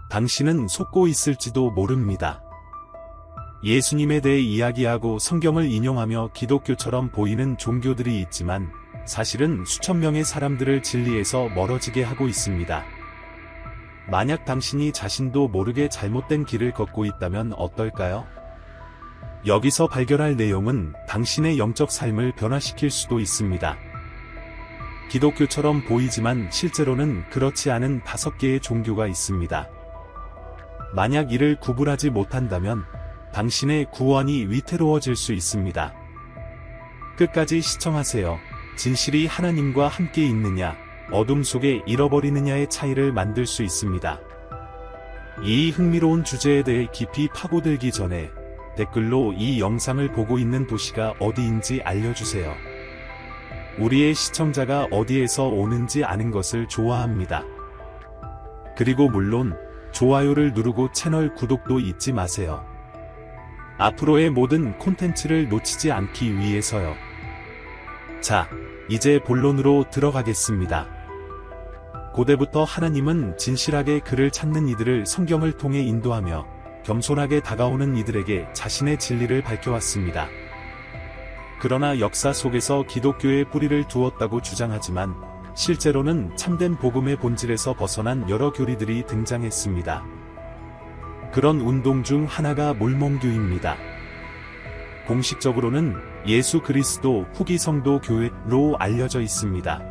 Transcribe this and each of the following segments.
당신은 속고 있을지도 모릅니다. 예수님에 대해 이야기하고 성경을 인용하며 기독교처럼 보이는 종교들이 있지만 사실은 수천 명의 사람들을 진리에서 멀어지게 하고 있습니다. 만약 당신이 자신도 모르게 잘못된 길을 걷고 있다면 어떨까요? 여기서 발견할 내용은 당신의 영적 삶을 변화시킬 수도 있습니다. 기독교처럼 보이지만 실제로는 그렇지 않은 5개의 종교가 있습니다. 만약 이를 구분하지 못한다면 당신의 구원이 위태로워질 수 있습니다. 끝까지 시청하세요. 진실이 하나님과 함께 있느냐, 어둠 속에 잃어버리느냐의 차이를 만들 수 있습니다. 이 흥미로운 주제에 대해 깊이 파고들기 전에 댓글로 이 영상을 보고 있는 도시가 어디인지 알려주세요. 우리의 시청자가 어디에서 오는지 아는 것을 좋아합니다. 그리고 물론 좋아요를 누르고 채널 구독도 잊지 마세요. 앞으로의 모든 콘텐츠를 놓치지 않기 위해서요. 자, 이제 본론으로 들어가겠습니다. 고대부터 하나님은 진실하게 그를 찾는 이들을 성경을 통해 인도하며 겸손하게 다가오는 이들에게 자신의 진리를 밝혀왔습니다. 그러나 역사 속에서 기독교의 뿌리를 두었다고 주장하지만 실제로는 참된 복음의 본질에서 벗어난 여러 교리들이 등장했습니다. 그런 운동 중 하나가 몰몬교입니다. 공식적으로는 예수 그리스도 후기 성도 교회로 알려져 있습니다.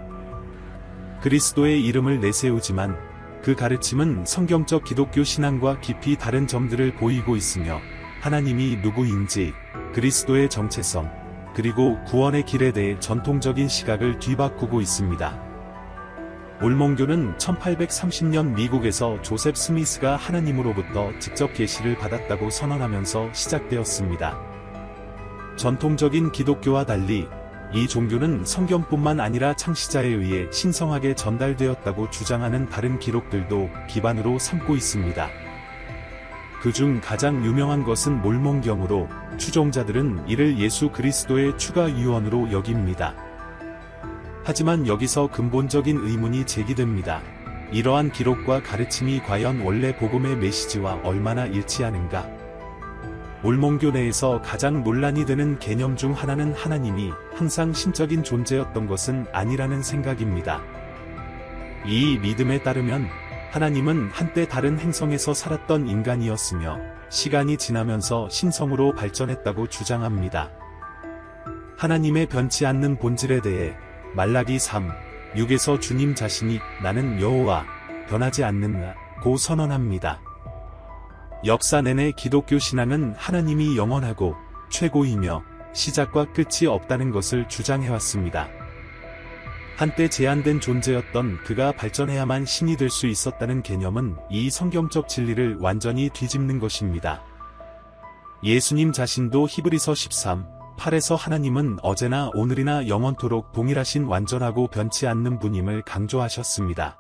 그리스도의 이름을 내세우지만 그 가르침은 성경적 기독교 신앙과 깊이 다른 점들을 보이고 있으며 하나님이 누구인지, 그리스도의 정체성, 그리고 구원의 길에 대해 전통적인 시각을 뒤바꾸고 있습니다. 몰몬교는 1830년 미국에서 조셉 스미스가 하나님으로부터 직접 계시를 받았다고 선언하면서 시작되었습니다. 전통적인 기독교와 달리 이 종교는 성경뿐만 아니라 창시자에 의해 신성하게 전달되었다고 주장하는 다른 기록들도 기반으로 삼고 있습니다. 그중 가장 유명한 것은 몰몬경으로 추종자들은 이를 예수 그리스도의 추가 유언으로 여깁니다. 하지만 여기서 근본적인 의문이 제기됩니다. 이러한 기록과 가르침이 과연 원래 복음의 메시지와 얼마나 일치하는가? 몰몬교 내에서 가장 논란이 되는 개념 중 하나는 하나님이 항상 신적인 존재였던 것은 아니라는 생각입니다. 이 믿음에 따르면 하나님은 한때 다른 행성에서 살았던 인간이었으며 시간이 지나면서 신성으로 발전했다고 주장합니다. 하나님의 변치 않는 본질에 대해 말라기 3:6에서 주님 자신이 나는 여호와 변하지 않는다고 선언합니다. 역사 내내 기독교 신앙은 하나님이 영원하고 최고이며 시작과 끝이 없다는 것을 주장해왔습니다. 한때 제한된 존재였던 그가 발전해야만 신이 될 수 있었다는 개념은 이 성경적 진리를 완전히 뒤집는 것입니다. 예수님 자신도 히브리서 13:8에서 하나님은 어제나 오늘이나 영원토록 동일하신 완전하고 변치 않는 분임을 강조하셨습니다.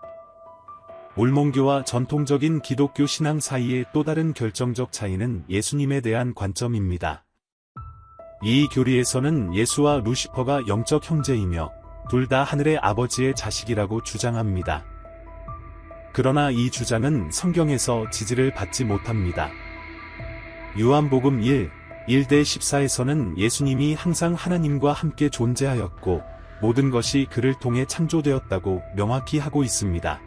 몰몬교와 전통적인 기독교 신앙 사이의 또 다른 결정적 차이는 예수님에 대한 관점입니다. 이 교리에서는 예수와 루시퍼가 영적 형제이며 둘 다 하늘의 아버지의 자식이라고 주장합니다. 그러나 이 주장은 성경에서 지지를 받지 못합니다. 요한복음 1:14에서는 예수님이 항상 하나님과 함께 존재하였고 모든 것이 그를 통해 창조되었다고 명확히 하고 있습니다.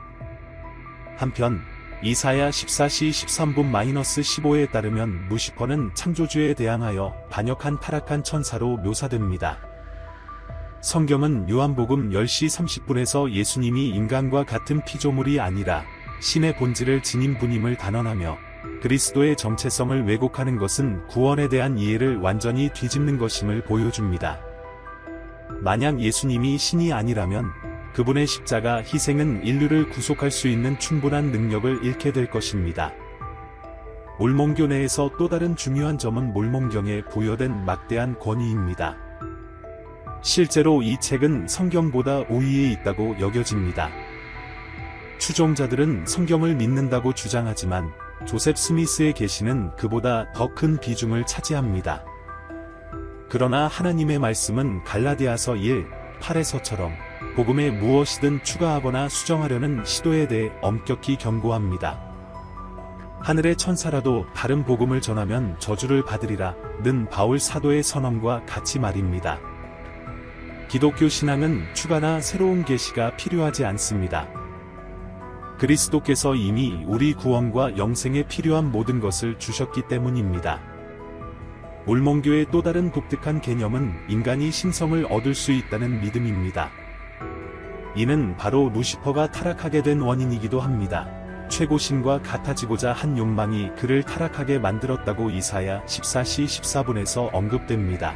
한편 이사야 14:13-15에 따르면 루시퍼는 창조주에 대항하여 반역한 타락한 천사로 묘사됩니다. 성경은 요한복음 10:30에서 예수님이 인간과 같은 피조물이 아니라 신의 본질을 지닌 분임을 단언하며 그리스도의 정체성을 왜곡하는 것은 구원에 대한 이해를 완전히 뒤집는 것임을 보여줍니다. 만약 예수님이 신이 아니라면 그분의 십자가 희생은 인류를 구속할 수 있는 충분한 능력을 잃게 될 것입니다. 몰몬교 내에서 또 다른 중요한 점은 몰몬경에 부여된 막대한 권위입니다. 실제로 이 책은 성경보다 우위에 있다고 여겨집니다. 추종자들은 성경을 믿는다고 주장하지만 조셉 스미스의 계시는 그보다 더 큰 비중을 차지합니다. 그러나 하나님의 말씀은 갈라디아서 1:8에서처럼 복음에 무엇이든 추가하거나 수정하려는 시도에 대해 엄격히 경고합니다. 하늘의 천사라도 다른 복음을 전하면 저주를 받으리라 는 바울 사도의 선언과 같이 말입니다. 기독교 신앙은 추가나 새로운 계시가 필요하지 않습니다. 그리스도께서 이미 우리 구원과 영생에 필요한 모든 것을 주셨기 때문입니다. 몰몬교의 또 다른 독특한 개념은 인간이 신성을 얻을 수 있다는 믿음입니다. 이는 바로 루시퍼가 타락하게 된 원인이기도 합니다. 최고신과 같아지고자 한 욕망이 그를 타락하게 만들었다고 이사야 14시 14분에서 언급됩니다.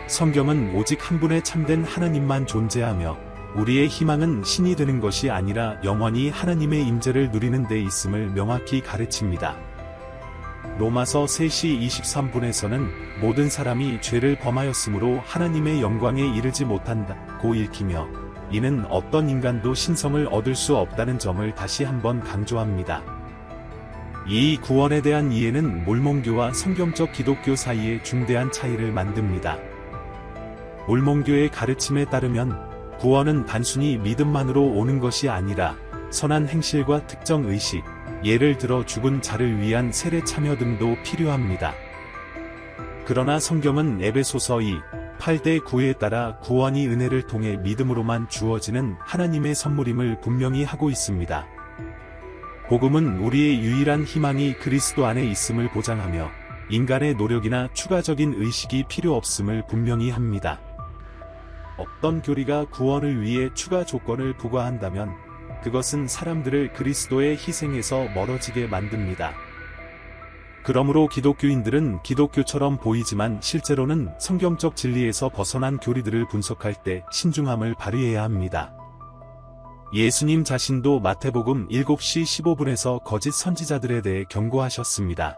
성경은 오직 한 분의 참된 하나님만 존재하며 우리의 희망은 신이 되는 것이 아니라 영원히 하나님의 임재를 누리는 데 있음을 명확히 가르칩니다. 로마서 3시 23분에서는 모든 사람이 죄를 범하였으므로 하나님의 영광에 이르지 못한다고 읽히며 이는 어떤 인간도 신성을 얻을 수 없다는 점을 다시 한번 강조합니다. 이 구원에 대한 이해는 몰몬교와 성경적 기독교 사이에 중대한 차이를 만듭니다. 몰몬교의 가르침에 따르면 구원은 단순히 믿음만으로 오는 것이 아니라 선한 행실과 특정 의식, 예를 들어 죽은 자를 위한 세례 참여 등도 필요합니다. 그러나 성경은 에베소서 2:8-9에 따라 구원이 은혜를 통해 믿음으로만 주어지는 하나님의 선물임을 분명히 하고 있습니다. 복음은 우리의 유일한 희망이 그리스도 안에 있음을 보장하며 인간의 노력이나 추가적인 의식이 필요 없음을 분명히 합니다. 어떤 교리가 구원을 위해 추가 조건을 부과한다면 그것은 사람들을 그리스도의 희생에서 멀어지게 만듭니다. 그러므로 기독교인들은 기독교처럼 보이지만 실제로는 성경적 진리에서 벗어난 교리들을 분석할 때 신중함을 발휘해야 합니다. 예수님 자신도 마태복음 7시 15분에서 거짓 선지자들에 대해 경고하셨습니다.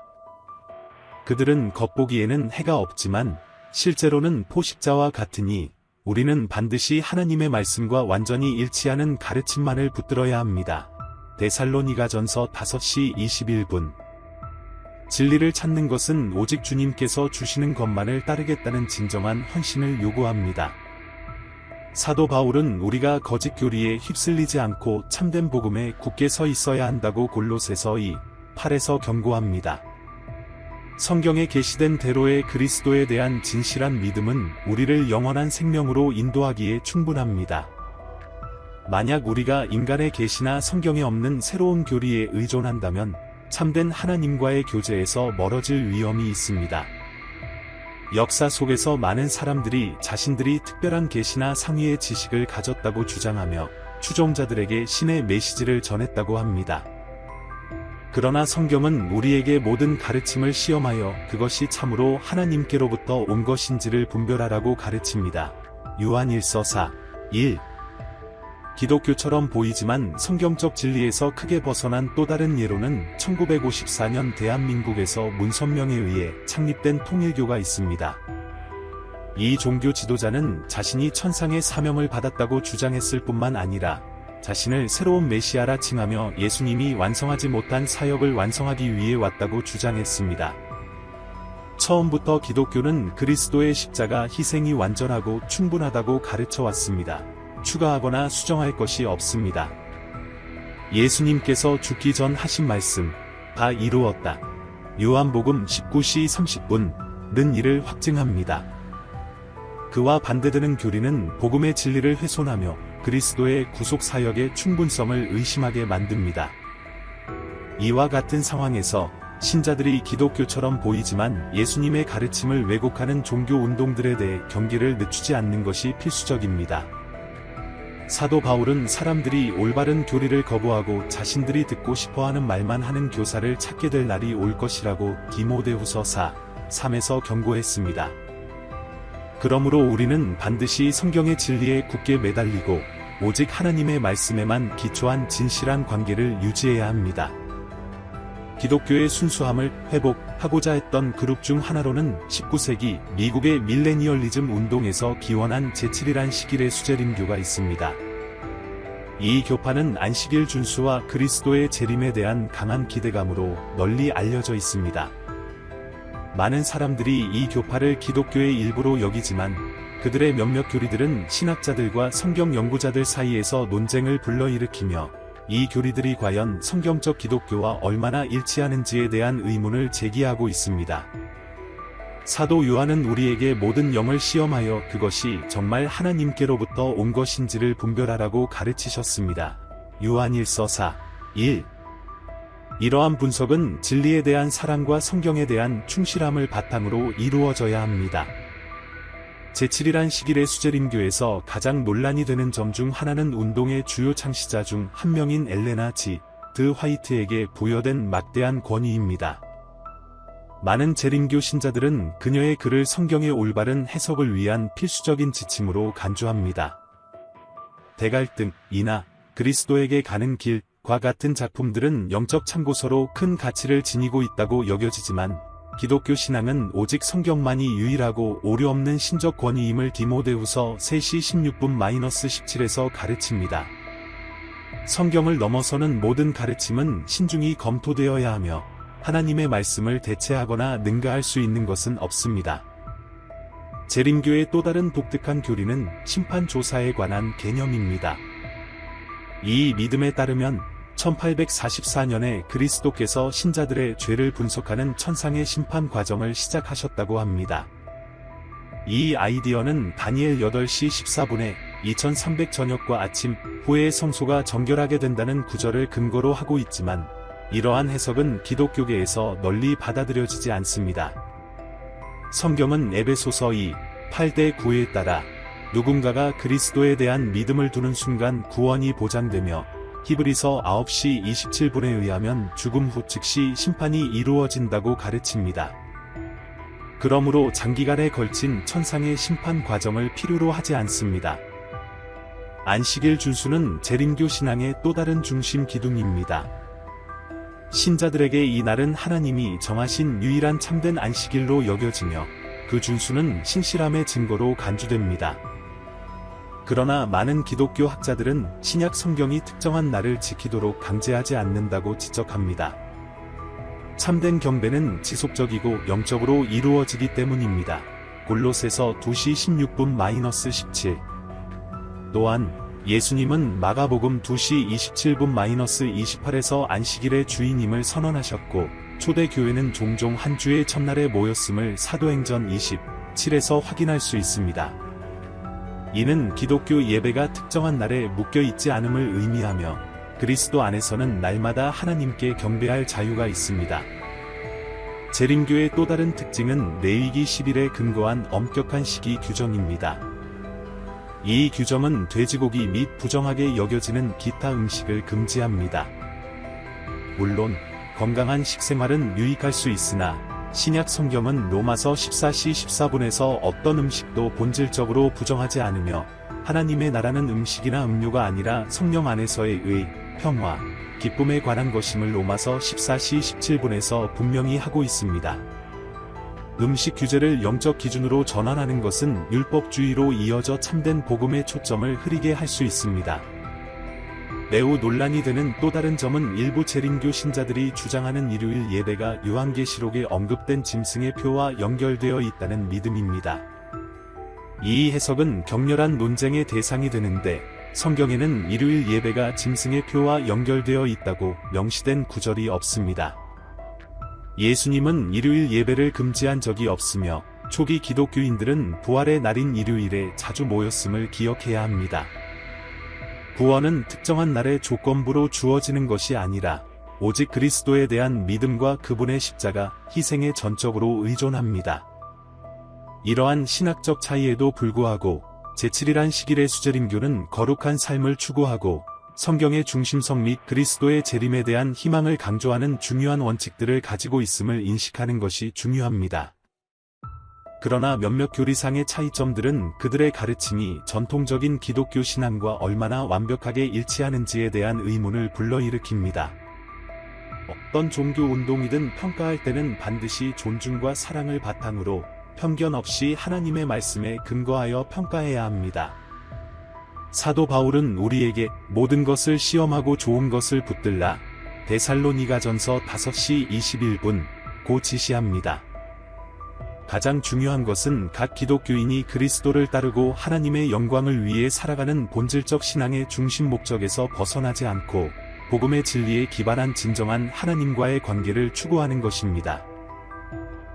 그들은 겉보기에는 해가 없지만 실제로는 포식자와 같으니 우리는 반드시 하나님의 말씀과 완전히 일치하는 가르침만을 붙들어야 합니다. 데살로니가전서 5시 21분. 진리를 찾는 것은 오직 주님께서 주시는 것만을 따르겠다는 진정한 헌신을 요구합니다. 사도 바울은 우리가 거짓 교리에 휩쓸리지 않고 참된 복음에 굳게 서 있어야 한다고 골로새서 2:8에서 경고합니다. 성경에 계시된 대로의 그리스도에 대한 진실한 믿음은 우리를 영원한 생명으로 인도하기에 충분합니다. 만약 우리가 인간의 계시나 성경에 없는 새로운 교리에 의존한다면 참된 하나님과의 교제에서 멀어질 위험이 있습니다. 역사 속에서 많은 사람들이 자신들이 특별한 계시나 상위의 지식을 가졌다고 주장하며 추종자들에게 신의 메시지를 전했다고 합니다. 그러나 성경은 우리에게 모든 가르침을 시험하여 그것이 참으로 하나님께로부터 온 것인지를 분별하라고 가르칩니다. 요한 1서 4:1. 기독교처럼 보이지만 성경적 진리에서 크게 벗어난 또 다른 예로는 1954년 대한민국에서 문선명에 의해 창립된 통일교가 있습니다. 이 종교 지도자는 자신이 천상의 사명을 받았다고 주장했을 뿐만 아니라 자신을 새로운 메시아라 칭하며 예수님이 완성하지 못한 사역을 완성하기 위해 왔다고 주장했습니다. 처음부터 기독교는 그리스도의 십자가 희생이 완전하고 충분하다고 가르쳐 왔습니다. 추가하거나 수정할 것이 없습니다. 예수님께서 죽기 전 하신 말씀, 다 이루었다. 요한복음 19시 30분는 이를 확증합니다. 그와 반대되는 교리는 복음의 진리를 훼손하며 그리스도의 구속 사역의 충분성을 의심하게 만듭니다. 이와 같은 상황에서 신자들이 기독교처럼 보이지만 예수님의 가르침을 왜곡하는 종교 운동들에 대해 경계를 늦추지 않는 것이 필수적입니다. 사도 바울은 사람들이 올바른 교리를 거부하고 자신들이 듣고 싶어하는 말만 하는 교사를 찾게 될 날이 올 것이라고 디모데후서 4:3에서 경고했습니다. 그러므로 우리는 반드시 성경의 진리에 굳게 매달리고 오직 하나님의 말씀에만 기초한 진실한 관계를 유지해야 합니다. 기독교의 순수함을 회복하고자 했던 그룹 중 하나로는 19세기 미국의 밀레니얼리즘 운동에서 기원한 제7이란 시길의 수재림교가 있습니다. 이 교파는 안식일 준수와 그리스도의 재림에 대한 강한 기대감으로 널리 알려져 있습니다. 많은 사람들이 이 교파를 기독교의 일부로 여기지만 그들의 몇몇 교리들은 신학자들과 성경 연구자들 사이에서 논쟁을 불러일으키며 이 교리들이 과연 성경적 기독교와 얼마나 일치하는지에 대한 의문을 제기하고 있습니다. 사도 요한은 우리에게 모든 영을 시험하여 그것이 정말 하나님께로부터 온 것인지를 분별하라고 가르치셨습니다. 요한 1서 4, 1. 이러한 분석은 진리에 대한 사랑과 성경에 대한 충실함을 바탕으로 이루어져야 합니다. 제7일한 시길의 수제림교에서 가장 논란이 되는 점 중 하나는 운동의 주요 창시자 중 한 명인 엘레나 G. 드 화이트에게 부여된 막대한 권위입니다. 많은 재림교 신자들은 그녀의 글을 성경의 올바른 해석을 위한 필수적인 지침으로 간주합니다. 대갈등이나 그리스도에게 가는 길과 같은 작품들은 영적 참고서로 큰 가치를 지니고 있다고 여겨지지만 기독교 신앙은 오직 성경만이 유일하고 오류 없는 신적 권위임을 디모데후서 3시 16분-17에서 가르칩니다. 성경을 넘어서는 모든 가르침은 신중히 검토되어야 하며 하나님의 말씀을 대체하거나 능가할 수 있는 것은 없습니다. 재림교의 또 다른 독특한 교리는 심판조사에 관한 개념입니다. 이 믿음에 따르면 1844년에 그리스도께서 신자들의 죄를 분석하는 천상의 심판 과정을 시작하셨다고 합니다. 이 아이디어는 다니엘 8시 14분에 2300 저녁과 아침 후에 성소가 정결하게 된다는 구절을 근거로 하고 있지만 이러한 해석은 기독교계에서 널리 받아들여지지 않습니다. 성경은 에베소서 2, 8-9에 따라 누군가가 그리스도에 대한 믿음을 두는 순간 구원이 보장되며 히브리서 9시 27분에 의하면 죽음 후 즉시 심판이 이루어진다고 가르칩니다. 그러므로 장기간에 걸친 천상의 심판 과정을 필요로 하지 않습니다. 안식일 준수는 재림교 신앙의 또 다른 중심 기둥입니다. 신자들에게 이 날은 하나님이 정하신 유일한 참된 안식일로 여겨지며 그 준수는 신실함의 증거로 간주됩니다. 그러나 많은 기독교 학자들은 신약 성경이 특정한 날을 지키도록 강제하지 않는다고 지적합니다. 참된 경배는 지속적이고 영적으로 이루어지기 때문입니다. 골로새서 2시 16분-17. 또한 예수님은 마가복음 2시 27분-28에서 안식일의 주인임을 선언하셨고 초대교회는 종종 한 주의 첫날에 모였음을 사도행전 27에서 확인할 수 있습니다. 이는 기독교 예배가 특정한 날에 묶여있지 않음을 의미하며 그리스도 안에서는 날마다 하나님께 경배할 자유가 있습니다. 재림교의 또 다른 특징은 레위기 11에 근거한 엄격한 식이 규정입니다. 이 규정은 돼지고기 및 부정하게 여겨지는 기타 음식을 금지합니다. 물론 건강한 식생활은 유익할 수 있으나 신약 성경은 로마서 14시 14분에서 어떤 음식도 본질적으로 부정하지 않으며 하나님의 나라는 음식이나 음료가 아니라 성령 안에서의 의, 평화, 기쁨에 관한 것임을 로마서 14시 17분에서 분명히 하고 있습니다. 음식 규제를 영적 기준으로 전환하는 것은 율법주의로 이어져 참된 복음의 초점을 흐리게 할 수 있습니다. 매우 논란이 되는 또 다른 점은 일부 재림교 신자들이 주장하는 일요일 예배가 요한계시록에 언급된 짐승의 표와 연결되어 있다는 믿음입니다. 이 해석은 격렬한 논쟁의 대상이 되는데 성경에는 일요일 예배가 짐승의 표와 연결되어 있다고 명시된 구절이 없습니다. 예수님은 일요일 예배를 금지한 적이 없으며 초기 기독교인들은 부활의 날인 일요일에 자주 모였음을 기억해야 합니다. 구원은 특정한 날의 조건부로 주어지는 것이 아니라 오직 그리스도에 대한 믿음과 그분의 십자가, 희생에 전적으로 의존합니다. 이러한 신학적 차이에도 불구하고 제7일한 시길의 수제림교는 거룩한 삶을 추구하고 성경의 중심성 및 그리스도의 재림에 대한 희망을 강조하는 중요한 원칙들을 가지고 있음을 인식하는 것이 중요합니다. 그러나 몇몇 교리상의 차이점들은 그들의 가르침이 전통적인 기독교 신앙과 얼마나 완벽하게 일치하는지에 대한 의문을 불러일으킵니다. 어떤 종교 운동이든 평가할 때는 반드시 존중과 사랑을 바탕으로 편견 없이 하나님의 말씀에 근거하여 평가해야 합니다. 사도 바울은 우리에게 모든 것을 시험하고 좋은 것을 붙들라 데살로니가전서 5시 21분 고 지시합니다. 가장 중요한 것은 각 기독교인이 그리스도를 따르고 하나님의 영광을 위해 살아가는 본질적 신앙의 중심 목적에서 벗어나지 않고 복음의 진리에 기반한 진정한 하나님과의 관계를 추구하는 것입니다.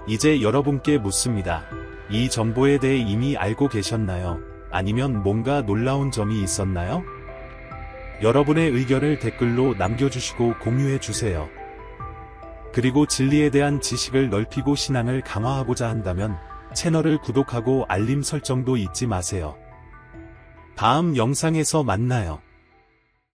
이제 여러분께 묻습니다. 이 정보에 대해 이미 알고 계셨나요? 아니면 뭔가 놀라운 점이 있었나요? 여러분의 의견을 댓글로 남겨주시고 공유해주세요. 그리고 진리에 대한 지식을 넓히고 신앙을 강화하고자 한다면 채널을 구독하고 알림 설정도 잊지 마세요. 다음 영상에서 만나요.